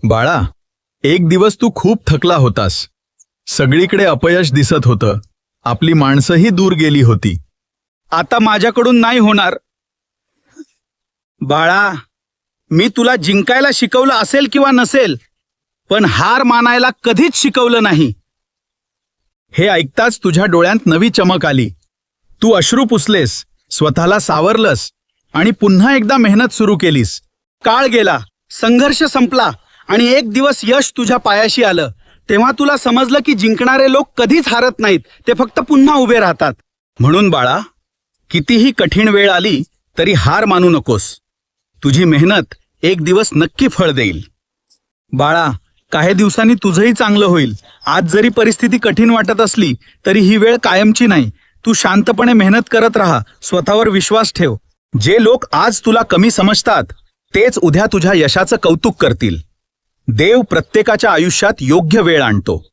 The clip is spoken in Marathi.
बाळा, एक दिवस तू खूप थकला होतास. सगळीकडे अपयश दिसत होतं. आपली माणसंही दूर गेली होती. आता माझ्याकडून नाही होणार. बाळा, मी तुला जिंकायला शिकवलं असेल किंवा नसेल, पण हार मानायला कधीच शिकवलं नाही. हे ऐकताच तुझ्या डोळ्यात नवी चमक आली. तू अश्रू पुसलेस, स्वतःला सावरलंस आणि पुन्हा एकदा मेहनत सुरू केलीस. काळ गेला, संघर्ष संपला आणि एक दिवस यश तुझ्या पायाशी आलं. तेव्हा तुला समजलं की जिंकणारे लोक कधीच हारत नाहीत, ते फक्त पुन्हा उभे राहतात. म्हणून बाळा, कितीही कठीण वेळ आली तरी हार मानू नकोस. तुझी मेहनत एक दिवस नक्की फळ देईल. बाळा, काही दिवसांनी तुझंही चांगलं होईल. आज जरी परिस्थिती कठीण वाटत असली तरी ही वेळ कायमची नाही. तू शांतपणे मेहनत करत राहा, स्वतःवर विश्वास ठेव. जे लोक आज तुला कमी समजतात तेच उद्या तुझ्या यशाचं कौतुक करतील. देव प्रत्येकाच्या आयुष्यात योग्य वेळ आणतो.